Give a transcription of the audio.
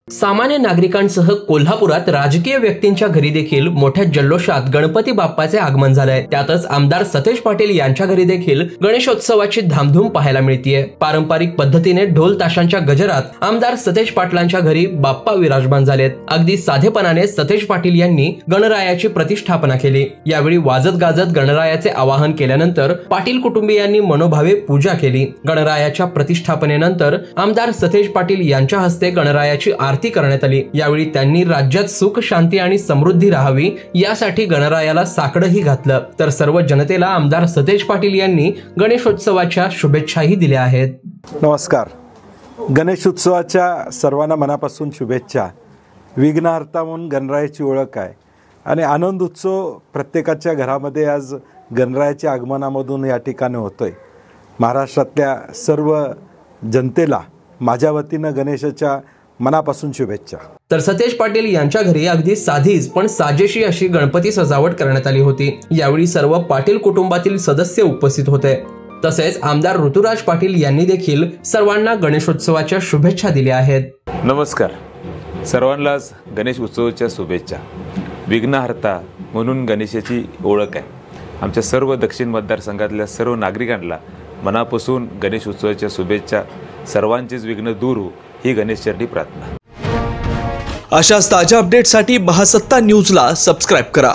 सामान्य नागरिकांसह कोल्हापुरात राजकीय व्यक्तींच्या घरी देखील मोठ्या जल्लोषात गणपती बाप्पाचे आगमन झालंय। त्यातच आमदार सतेज पाटील यांच्या घरी देखील गणेशोत्सवाची धामधूम पाहायला मिळतीये। पारंपरिक पद्धतीने ढोल ताशांच्या गजरात आमदार सतेज पाटलांच्या घरी बाप्पा विराजमान झालेत। अगदी साधेपणाने सतेज पाटील यांनी गणरायाची प्रतिष्ठापना केली। यावेळी वाजत गाजत गणरायाचे आवाहन केल्यानंतर पाटील कुटुंबियांनी मनोभावे पूजा केली। गणरायाच्या प्रतिष्ठापनेनंतर आमदार सतेज पाटील यांच्या हस्ते गणरायाची आरती करण्यात आली। यावेळी त्यांनी राज्यात सुख शांती आणि समृद्धी राहावी यासाठी गणरायाला साकडंही घातलं। तर सर्व जनतेला आमदार सतेज पाटील यांनी गणेशोत्सवाच्या शुभेच्छाही दिल्या आहेत। नमस्कार। गणेशोत्सवाच्या सर्वांना मनापासून शुभेच्छा। विघ्नहर्ता म्हणून गणरायाची ओळख आहे आणि आनंद उत्सव प्रत्येकाच्या घरामध्ये आज गणरायाच्या आगमनामधून या ठिकाणी होतोय। महाराष्ट्रातल्या सर्व जनतेला माझ्या वतीनं गणेशाच्या मनापासून शुभेच्छा। तर सतेज पाटील यांच्या घरी अगदी साधीच पण साजेशी अशी गणपती सजावट करण्यात आली होती। यावेळी सर्व पाटील कुटुंबातील सदस्य उपस्थित होते। तसेच आमदार ऋतुराज पाटील यांनी देखील सर्वांना गणेशोत्सवाच्या शुभेच्छा दिल्या आहेत। नमस्कार, सर्वांनाच गणेश उत्सवाच्या शुभेच्छा। विघ्नहर्ता म्हणून गणेशाची ओळख आहे। आमच्या सर्व दक्षिण मतदारसंघातल्या सर्व नागरिकांना मनापासून गणेश उत्सवाच्या शुभेच्छा। सर्वांचेच विघ्न दूर हो ही गणेशचरणी प्रार्थना। अशाच ताज्या अपडेटसाठी महासत्ता न्यूजला सबस्क्राइब करा।